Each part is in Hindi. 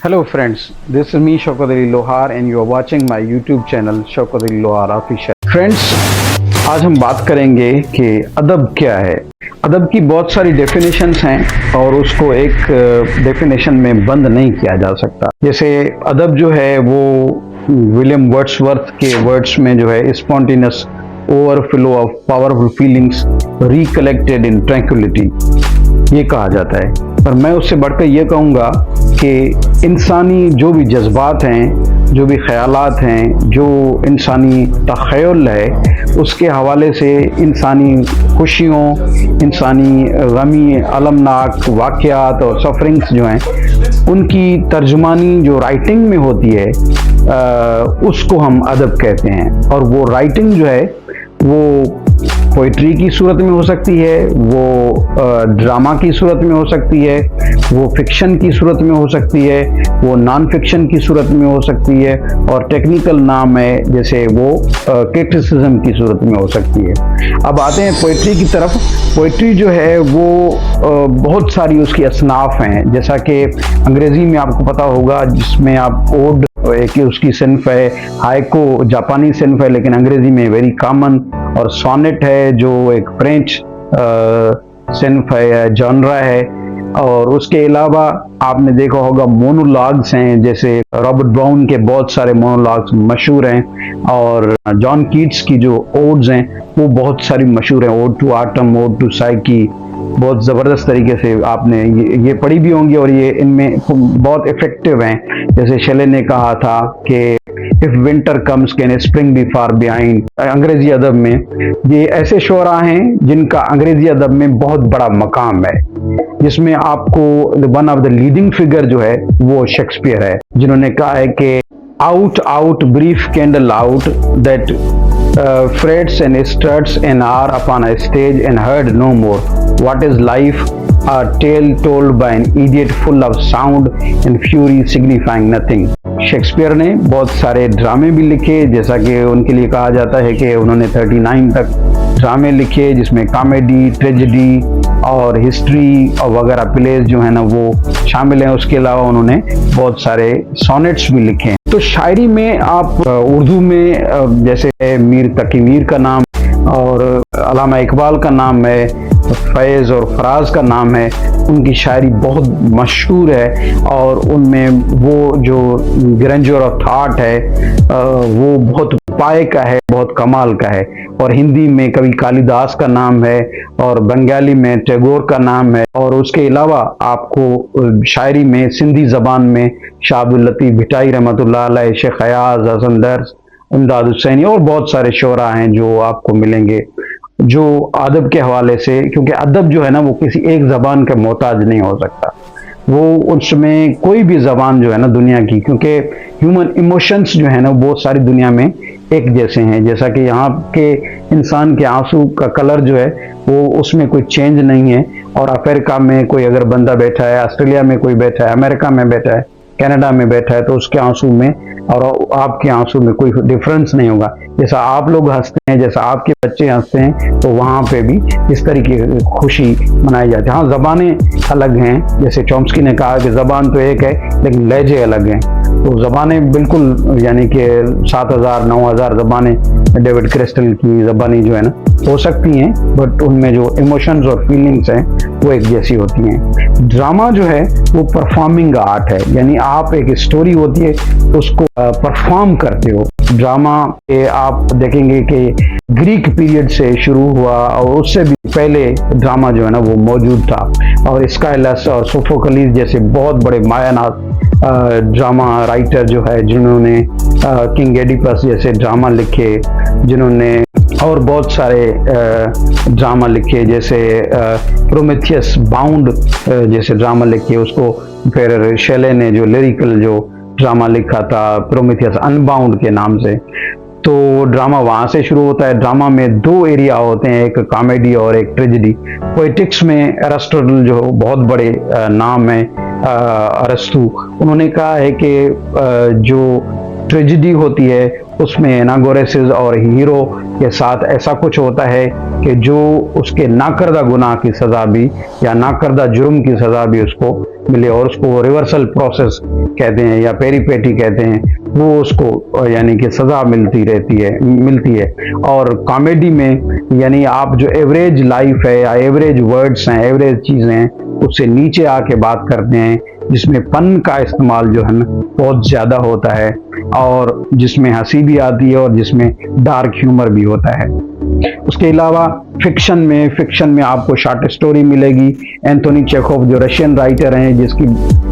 Hello friends, this is me Shaukat Ali Lohar and you are watching my YouTube channel Shaukat Ali Lohar Official. Friends, आज हम बात करेंगे कि अदब क्या है। अदब की बहुत सारी डेफिनेशंस हैं और उसको एक डेफिनेशन में बंद नहीं किया जा सकता। जैसे अदब जो है वो विलियम वर्ड्सवर्थ के वर्ड्स में जो है spontaneous overflow of powerful feelings recollected in tranquillity, ये कहा जाता है। पर मैं उससे बढ़कर ये कहूँगा कि इंसानी जो भी जज्बात हैं, जो भी ख़यालात हैं, जो इंसानी तख़य्युल है, उसके हवाले से इंसानी खुशियों, इंसानी गमी अलमनाक वाक़यात और सफ़रिंग्स जो हैं, उनकी तर्जुमानी जो राइटिंग में होती है उसको हम अदब कहते हैं। और वो राइटिंग जो है वो पोइट्री की सूरत में हो सकती है, वो ड्रामा की सूरत में हो सकती है, वो फिक्शन की सूरत में हो सकती है, वो नॉन फिक्शन की सूरत में हो सकती है, और टेक्निकल नाम है जैसे वो क्रिटिसिज्म की सूरत में हो सकती है। अब आते हैं पोइट्री की तरफ। पोइट्री जो है वो बहुत सारी उसकी असनाफ हैं, जैसा कि अंग्रेज़ी में आपको पता होगा जिसमें आप ओड एक उसकी सिन्फ है, हाइको जापानी सिन्फ है लेकिन अंग्रेज़ी में वेरी कॉमन, और सोनेट है जो एक फ्रेंच सिन्फ है, जॉनरा है। और उसके अलावा आपने देखा होगा मोनोलॉग्स हैं, जैसे रॉबर्ट ब्राउन के बहुत सारे मोनोलॉग्स मशहूर हैं, और जॉन कीट्स की जो ओड्स हैं वो बहुत सारी मशहूर हैं। Ode to autumn, ode to Psyche, बहुत ज़बरदस्त तरीके से आपने ये पढ़ी भी होंगी और ये इनमें बहुत इफ़ेक्टिव हैं। जैसे शेले ने कहा था कि if winter comes can spring be far behind. अंग्रेज़ी अदब में ये ऐसे शोरा हैं जिनका अंग्रेज़ी अदब में बहुत बड़ा मकाम है, जिसमें आपको one of the leading figure जो है वो शेक्सपियर है, जिन्होंने कहा है कि out out brief candle out that frets and struts an hour upon a stage and heard no more. What is life? A tale told by an idiot full of sound and fury signifying nothing. Shakespeare ने बहुत सारे ड्रामे भी लिखे, जैसा कि उनके लिए कहा जाता है कि उन्होंने 39 तक ड्रामे लिखे, जिसमें कॉमेडी, ट्रेजेडी और हिस्ट्री और वगैरह प्लेज जो है ना वो शामिल हैं। उसके अलावा उन्होंने बहुत सारे सोनेट्स भी लिखे हैं। तो शायरी में आप उर्दू में जैसे मीर तकी मीर का नाम और अल्लामा इकबाल का नाम है, फैज़ और फराज का नाम है, उनकी शायरी बहुत मशहूर है और उनमें वो जो ग्रेंजर ऑफ थॉट है वो बहुत पाए का है, बहुत कमाल का है। और हिंदी में कवि कालिदास का नाम है और बंगाली में टैगोर का नाम है, और उसके अलावा आपको शायरी में सिंधी ज़बान में शाह अब्दुल लतीफ़ भिटाई रहमतुल्लाह अलैह, शेख अयाज, हसन दर्स, इमदाद हुसैनी और बहुत सारे शोरा हैं जो आपको मिलेंगे जो अदब के हवाले से, क्योंकि अदब जो है ना वो किसी एक ज़बान का मोहताज नहीं हो सकता, वो उसमें कोई भी ज़बान जो है ना दुनिया की, क्योंकि ह्यूमन इमोशंस जो है ना वो सारी दुनिया में एक जैसे हैं। जैसा कि यहाँ के इंसान के आंसू का कलर जो है वो उसमें कोई चेंज नहीं है, और अफ्रीका में कोई अगर बंदा बैठा है, ऑस्ट्रेलिया में कोई बैठा है, अमेरिका में बैठा है, कनाडा में बैठा है, तो उसके आंसू में और आपके आंसू में कोई डिफरेंस नहीं होगा। जैसा आप लोग हंसते हैं, जैसा आपके बच्चे हंसते हैं, तो वहाँ पे भी इस तरीके की खुशी मनाई जाती है। हाँ, ज़बानें अलग हैं, जैसे चॉम्स्की ने कहा कि ज़बान तो एक है लेकिन लहजे अलग हैं। तो ज़बानें बिल्कुल यानी कि 7,000 9,000 ज़बानें डेविड क्रिस्टल की ज़बानी जो है ना हो सकती हैं, बट उनमें जो इमोशंस और फीलिंग्स हैं वो एक जैसी होती हैं। ड्रामा जो है वो परफॉर्मिंग आर्ट है, यानी आप एक स्टोरी होती है तो उसको परफॉर्म करते हो। ड्रामा के आप देखेंगे कि ग्रीक पीरियड से शुरू हुआ और उससे भी पहले ड्रामा जो है ना वो मौजूद था, और स्काइलस और सोफोक्लिस जैसे बहुत बड़े मायानाथ ड्रामा राइटर जो है जिन्होंने किंग एडिपस जैसे ड्रामा लिखे, जिन्होंने और बहुत सारे ड्रामा लिखे, जैसे प्रोमेथियस बाउंड जैसे ड्रामा लिखे, उसको फिर शेले ने जो लिरिकल जो ड्रामा लिखा था प्रोमेथियस अनबाउंड के नाम से। तो ड्रामा वहाँ से शुरू होता है। ड्रामा में दो एरिया होते हैं, एक कॉमेडी और एक ट्रेजेडी। पोइटिक्स में एरिस्टोटल जो बहुत बड़े नाम है, अरस्तु, उन्होंने कहा है कि जो ट्रेजिडी होती है, उसमें एनागोरेसिस और हीरो के साथ ऐसा कुछ होता है कि जो उसके नाकर्दा गुनाह की सज़ा भी या नाकर्दा जुर्म की सज़ा भी उसको मिले, और उसको रिवर्सल प्रोसेस कहते हैं या पेरीपेटी कहते हैं, वो उसको यानी कि सज़ा मिलती है। और कॉमेडी में यानी आप जो एवरेज लाइफ है या एवरेज वर्ड्स हैं, एवरेज चीज़ें हैं, उससे नीचे आके बात करते हैं, जिसमें फन का इस्तेमाल जो है ना बहुत ज़्यादा होता है, और जिसमें हंसी भी आती है और जिसमें डार्क ह्यूमर भी होता है। उसके अलावा फिक्शन में आपको शॉर्ट स्टोरी मिलेगी। एंथोनी चेखोव जो रशियन राइटर हैं, जिसकी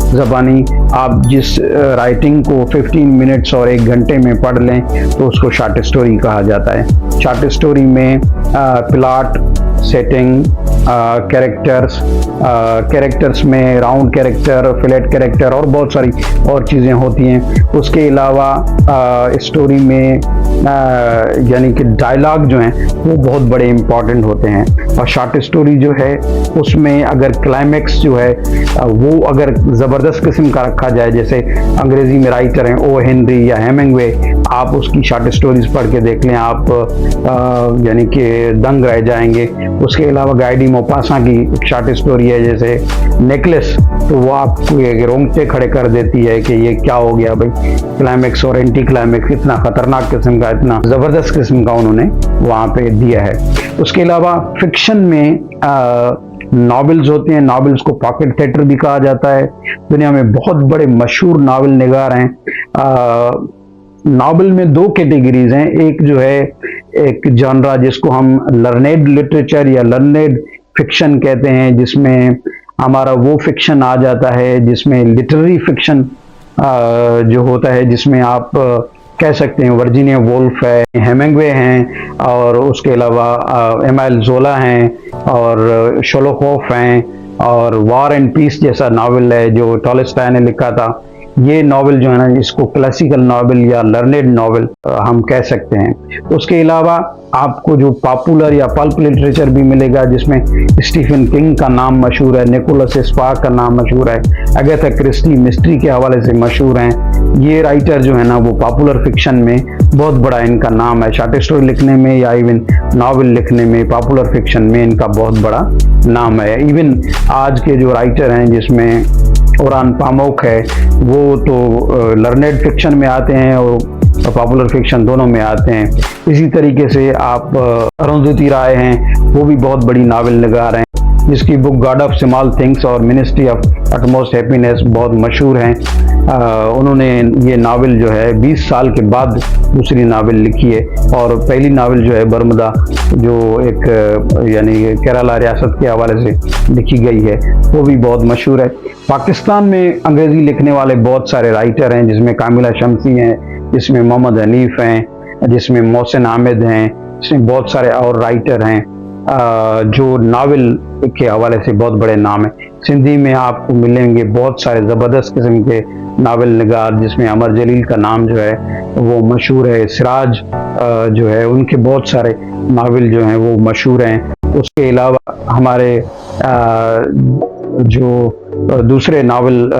ज़बानी आप जिस राइटिंग को 15 मिनट्स और 1 घंटे में पढ़ लें तो उसको शॉर्ट स्टोरी कहा जाता है। शॉर्ट स्टोरी में प्लॉट, सेटिंग, कैरेक्टर्स में राउंड कैरेक्टर, फ्लैट कैरेक्टर और बहुत सारी और चीज़ें होती हैं। उसके अलावा स्टोरी में यानी कि डायलॉग जो हैं वो बहुत बड़े इम्पॉर्टेंट होते हैं। और शॉर्ट स्टोरी जो है उसमें अगर क्लाइमेक्स जो है वो अगर ज़बरदस्त किस्म का रखा जाए, जैसे अंग्रेज़ी में राइटर हैं ओ हेनरी या हेमिंगवे, आप उसकी शॉर्ट स्टोरीज पढ़ के देख लें, आप यानी कि दंग रह जाएंगे। उसके अलावा गाय डी मोपासा की एक शॉर्ट स्टोरी है जैसे नेकलेस, तो वो आपको ये रोंगटे खड़े कर देती है कि ये क्या हो गया भाई, क्लाइमेक्स और एंटी क्लाइमेक्स इतना खतरनाक किस्म का, इतना ज़बरदस्त किस्म का उन्होंने वहाँ पे दिया है। उसके अलावा फिक्शन में नॉवेल्स होते हैं, नॉवेल्स को पॉकेट थिएटर भी कहा जाता है। दुनिया में बहुत बड़े मशहूर नावल निगार हैं। नावल में 2 कैटेगरीज हैं, एक जो है एक जॉनरा जिसको हम लर्नेड लिटरेचर या लर्नेड फिक्शन कहते हैं, जिसमें हमारा वो फिक्शन आ जाता है जिसमें लिटरेरी फिक्शन जो होता है, जिसमें आप कह सकते हैं वर्जीनिया वुल्फ है, हेमिंगवे हैं, और उसके अलावा एमाइल जोला हैं, और शर्लॉक होम्स हैं, और वॉर एंड पीस जैसा नावल है जो टॉलस्टॉय ने लिखा था। ये नावल जो है ना, इसको क्लासिकल नावल या लर्नेड नावल हम कह सकते हैं। उसके अलावा आपको जो पॉपुलर या पल्प लिटरेचर भी मिलेगा, जिसमें स्टीफन किंग का नाम मशहूर है, निकोलस स्पार्क का नाम मशहूर है, अगाथा क्रिस्टी मिस्ट्री के हवाले से मशहूर हैं। ये राइटर जो है ना वो पॉपुलर फिक्शन में बहुत बड़ा इनका नाम है, शॉर्ट स्टोरी लिखने में या इवन नावल लिखने में, पॉपुलर फिक्शन में इनका बहुत बड़ा नाम है। इवन आज के जो राइटर हैं जिसमें ओरान पामोक है, वो तो लर्नेड फिक्शन में आते हैं और पॉपुलर फिक्शन दोनों में आते हैं। इसी तरीके से आप अरुंधति राय हैं, वो भी बहुत बड़ी नावल निगार हैं, जिसकी book God of small things और मिनिस्ट्री ऑफ अटमोस्ट हैप्पीनेस बहुत मशहूर हैं। उन्होंने ये नावल जो है 20 साल के बाद दूसरी नावल लिखी है, और पहली नावल जो है बर्मुदा, जो एक यानी केरला रियासत के हवाले से लिखी गई है, वो भी बहुत मशहूर है। पाकिस्तान में अंग्रेज़ी लिखने वाले बहुत सारे राइटर हैं, जिसमें कामिला शमसी हैं, जिसमें मोहम्मद हनीफ हैं, जिसमें मोहसिन आमिद हैं, जिसमें बहुत सारे और राइटर हैं जो नावल के हवाले से बहुत बड़े नाम हैं। सिंधी में आपको मिलेंगे बहुत सारे ज़बरदस्त किस्म के नावल निगार, जिसमें अमर जलील का नाम जो है वो मशहूर है, सिराज जो है उनके बहुत सारे नावल जो हैं वो मशहूर हैं। उसके अलावा हमारे जो दूसरे नावल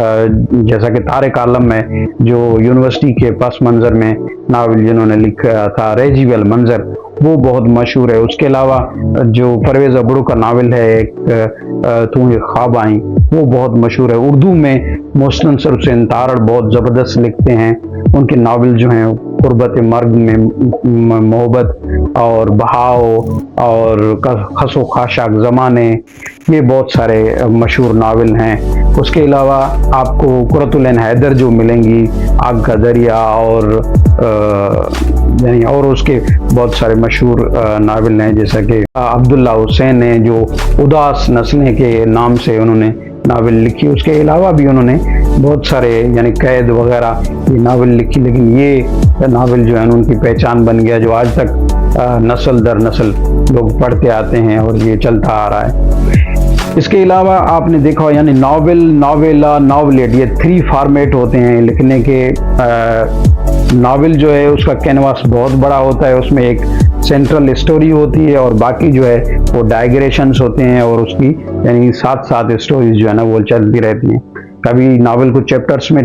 जैसा कि तारिक आलम है, जो यूनिवर्सिटी के पस मंज़र में नावल जिन्होंने लिखा था, रेजिवेल मंज़र, वो बहुत मशहूर है। उसके अलावा जो परवेज़ अबरू का नावल है एक तू ये ख्वाब आई, वो बहुत मशहूर है। उर्दू में मोहसिन हुसैन तारड़ बहुत ज़बरदस्त लिखते हैं, उनके नावल जो हैं गुर्बत मर्ग में मोहब्बत और बहाव और खसो खाशाक ज़माने, ये बहुत सारे मशहूर नावल हैं। उसके अलावा आपको कुरतुल ऐन हैदर जो मिलेंगी, आग का दरिया, और यानी और उसके बहुत सारे मशहूर नावल हैं, जैसा कि अब्दुल्ला हुसैन ने जो उदास नस्लें के नाम से उन्होंने नावल लिखी। उसके अलावा भी उन्होंने बहुत सारे यानी कैद वगैरह ये नावल लिखी, लेकिन ये नावल जो है उनकी पहचान बन गया, जो आज तक नस्ल दर नस्ल लोग पढ़ते आते हैं और ये चलता आ रहा है। इसके अलावा आपने देखा यानी नावल, नावेला, नावलेट, ये 3 फॉर्मेट होते हैं लिखने के। नावल जो है उसका कैनवास बहुत बड़ा होता है, उसमें एक सेंट्रल स्टोरी होती है और बाकी जो है वो डाइग्रेशंस होते हैं, और उसकी यानी 7 स्टोरीज जो है ना वो चलती रहती हैं। कभी नावल को चैप्टर्स में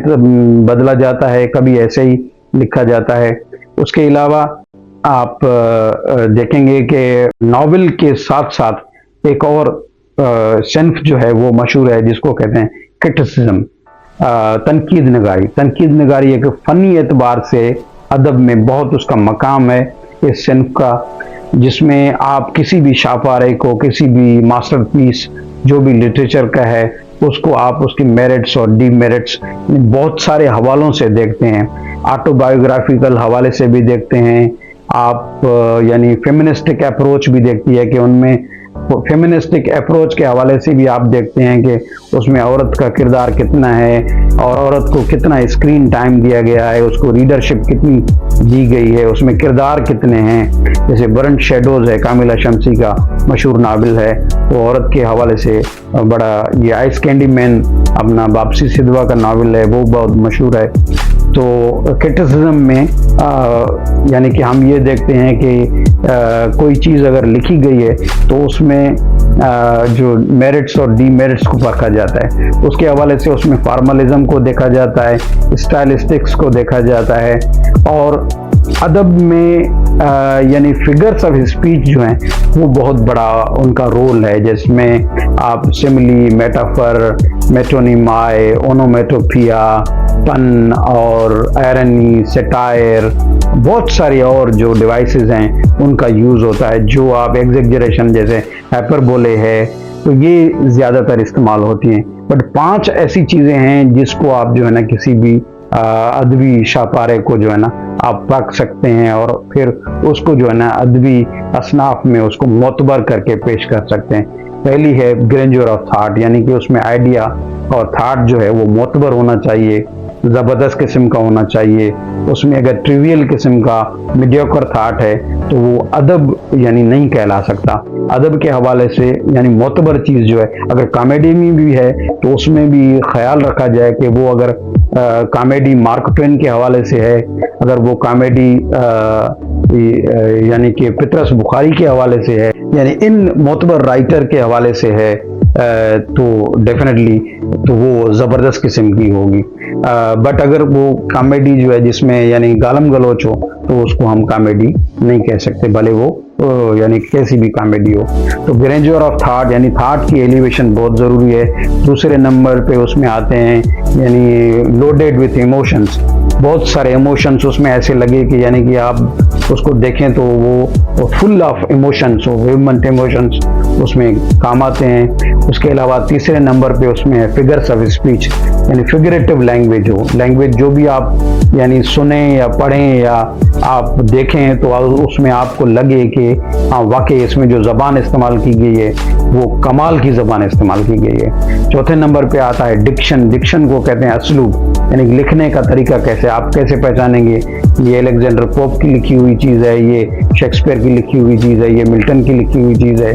बदला जाता है, कभी ऐसे ही लिखा जाता है। उसके अलावा आप देखेंगे कि नॉवेल के साथ साथ एक और सिन्फ जो है वो मशहूर है, जिसको कहते हैं क्रिटिसिज्म, तनकीद नगारी। तनकीद नगारी एक फनी एतबार से अदब में बहुत उसका मकाम है इस सिन्फ का, जिसमें आप किसी भी शाहपारे को, किसी भी मास्टरपीस जो भी लिटरेचर का है, उसको आप उसकी मेरिट्स और डीमेरिट्स बहुत सारे हवालों से देखते हैं। ऑटोबायोग्राफिकल हवाले से भी देखते हैं आप, यानी फेमिनिस्टिक अप्रोच भी देखती है कि उनमें फेमिनिस्टिक अप्रोच के हवाले से भी आप देखते हैं कि उसमें औरत का किरदार कितना है और औरत को कितना स्क्रीन टाइम दिया गया है, उसको रीडरशिप कितनी दी गई है, उसमें किरदार कितने हैं। जैसे बर्न्ड शैडोज है, कामिला शमसी का मशहूर नावल है, वो औरत के हवाले से बड़ा, ये आइस कैंडी मैन अपना वापसी सिद्धवा का नावल है, वो बहुत मशहूर है। तो क्रिटिसिज्म में यानी कि हम ये देखते हैं कि कोई चीज़ अगर लिखी गई है तो उसमें जो मेरिट्स और डीमेरिट्स को परखा जाता है, उसके हवाले से उसमें फॉर्मलिज्म को देखा जाता है, स्टाइलिस्टिक्स को देखा जाता है। और अदब में यानी फिगर्स ऑफ स्पीच जो हैं वो बहुत बड़ा उनका रोल है, जिसमें आप सिमिली, मेटाफर, मेटोनिमाय, ओनोमेटोपिया, पन और आयरनी, सेटायर, बहुत सारी और जो डिवाइसेस हैं उनका यूज़ होता है। जो आप एग्जेजरेशन जैसे हाइपरबोले है, तो ये ज़्यादातर इस्तेमाल होती हैं। बट 5 ऐसी चीज़ें हैं जिसको आप जो है ना किसी भी अदबी शाहपारे को जो है ना आप पढ़ सकते हैं और फिर उसको जो है ना अदबी असनाफ में उसको मोतबर करके पेश कर सकते हैं। पहली है ग्रेंजर ऑफ थाट, यानी कि उसमें आइडिया और थाट जो है वो मोतबर होना चाहिए, ज़बरदस्त किस्म का होना चाहिए। उसमें अगर ट्रिवियल किस्म का मीडियोकर थाट है तो वो अदब यानी नहीं कहला सकता। अदब के हवाले से यानी मोतबर चीज़ जो है, अगर कॉमेडी में भी है तो उसमें भी ख्याल रखा जाए कि वो अगर कॉमेडी मार्क ट्वेन के हवाले से है, अगर वो कॉमेडी यानी कि पतरस बुखारी के हवाले से है, यानी इन मोतबर राइटर के हवाले से है, तो डेफिनेटली तो वो ज़बरदस्त किस्म की होगी। बट अगर वो कॉमेडी जो है जिसमें यानी गालम गलोच हो तो उसको हम कॉमेडी नहीं कह सकते, भले वो यानी कैसी भी कॉमेडी हो। तो ग्रेंजर ऑफ थाट यानी थाट की एलिवेशन बहुत ज़रूरी है। दूसरे नंबर पे उसमें आते हैं यानी लोडेड विथ इमोशंस, बहुत सारे इमोशंस उसमें ऐसे लगे कि यानी कि आप उसको देखें तो वो फुल ऑफ इमोशंस हो, ह्यूमन इमोशंस उसमें काम आते हैं। उसके अलावा तीसरे नंबर पे उसमें है फिगर्स ऑफ स्पीच, यानी फिगरेटिव लैंग्वेज हो, लैंग्वेज जो भी आप यानी सुने या पढ़ें या आप देखें तो उसमें आपको लगे कि हाँ वाकई इसमें जो ज़बान इस्तेमाल की गई है वो कमाल की ज़बान इस्तेमाल की गई है। चौथे नंबर पे आता है डिक्शन। डिक्शन को कहते हैं असलूब, यानी लिखने का तरीका कैसे, आप कैसे पहचानेंगे ये अलेक्जेंडर पोप की लिखी हुई चीज़ है, ये शेक्सपियर की लिखी हुई चीज़ है, ये मिल्टन की लिखी हुई चीज़ है,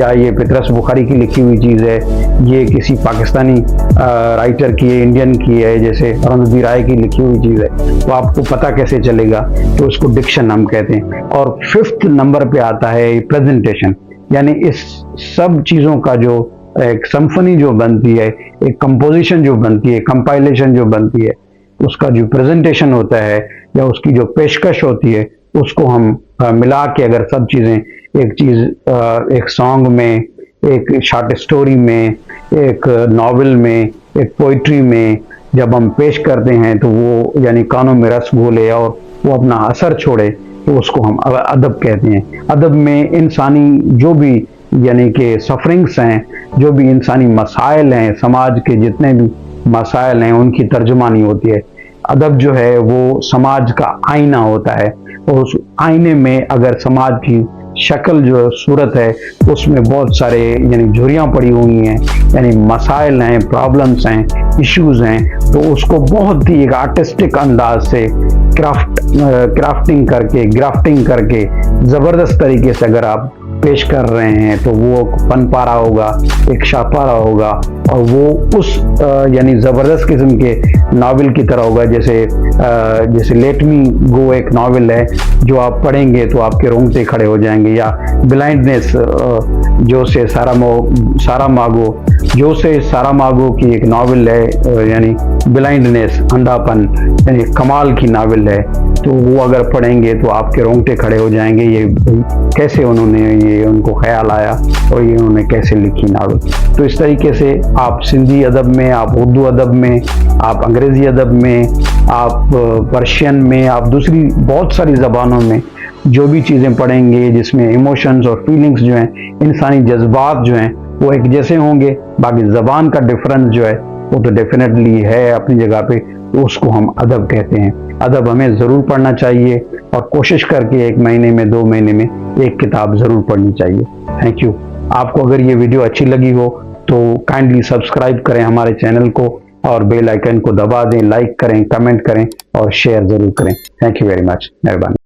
या ये पतरस बुखारी की लिखी हुई चीज़ है, ये किसी पाकिस्तानी राइटर की है, इंडियन की है, जैसे अरुंधति राय की लिखी हुई चीज़ है, तो आपको पता कैसे चलेगा? तो इसको डिक्शन हम कहते हैं। और 5th नंबर पे आता है प्रेजेंटेशन, यानी इस सब चीज़ों का जो एक सिम्फनी जो बनती है, एक कंपोजिशन जो बनती है, कंपाइलेशन जो बनती है, उसका जो प्रेजेंटेशन होता है या उसकी जो पेशकश होती है, उसको हम मिला के अगर सब चीज़ें एक चीज़ एक सॉन्ग में, एक शॉर्ट स्टोरी में, एक नॉवेल में, एक पोइट्री में जब हम पेश करते हैं तो वो यानी कानों में रस घोले और वो अपना असर छोड़े, तो उसको हम अदब कहते हैं। अदब में इंसानी जो भी यानी कि सफरिंग्स हैं, जो भी इंसानी मसाइल हैं, समाज के जितने भी मसाइल हैं उनकी तर्जुमानी होती है। अदब जो है वो समाज का आईना होता है और उस आईने में अगर समाज की शक्ल जो सूरत है उसमें बहुत सारे यानी झुर्रियाँ पड़ी हुई हैं, यानी मसाइल हैं, प्रॉब्लम्स हैं, इश्यूज हैं, तो उसको बहुत ही एक आर्टिस्टिक अंदाज से ग्राफ्टिंग करके ज़बरदस्त तरीके से अगर आप पेश कर रहे हैं तो वो पनपारा होगा, एक शाहपारा होगा, और वो उस यानी ज़बरदस्त किस्म के नावल की तरह होगा। जैसे लेट मी गो एक नावल है जो आप पढ़ेंगे तो आपके रोंगटे खड़े हो जाएंगे, या ब्लाइंडनेस जोसे सारामागो की एक नावल है, यानी ब्लाइंडनेस, अंधापन, यानी कमाल की नावल है। तो वो अगर पढ़ेंगे तो आपके रोंगटे खड़े हो जाएंगे, ये कैसे उनको ख्याल आया और ये उन्होंने कैसे लिखी नावल। तो इस तरीके से आप सिंधी अदब में, आप उर्दू अदब में, आप अंग्रेज़ी अदब में, आप पर्शियन में, आप दूसरी बहुत सारी ज़बानों में जो भी चीज़ें पढ़ेंगे जिसमें इमोशंस और फीलिंग्स जो हैं, इंसानी जज्बात जो हैं वो एक जैसे होंगे। बाकी ज़बान का डिफरेंस जो है वो तो डेफिनेटली है अपनी जगह पे, तो उसको हम अदब कहते हैं। अदब हमें ज़रूर पढ़ना चाहिए और कोशिश करके 1 महीने में, 2 महीने में एक किताब ज़रूर पढ़नी चाहिए। Thank you. आपको अगर ये वीडियो अच्छी लगी हो तो काइंडली सब्सक्राइब करें हमारे चैनल को और बेल आइकन को दबा दें, लाइक करें, कमेंट करें और शेयर ज़रूर करें। Thank you very much. मेहरबानी।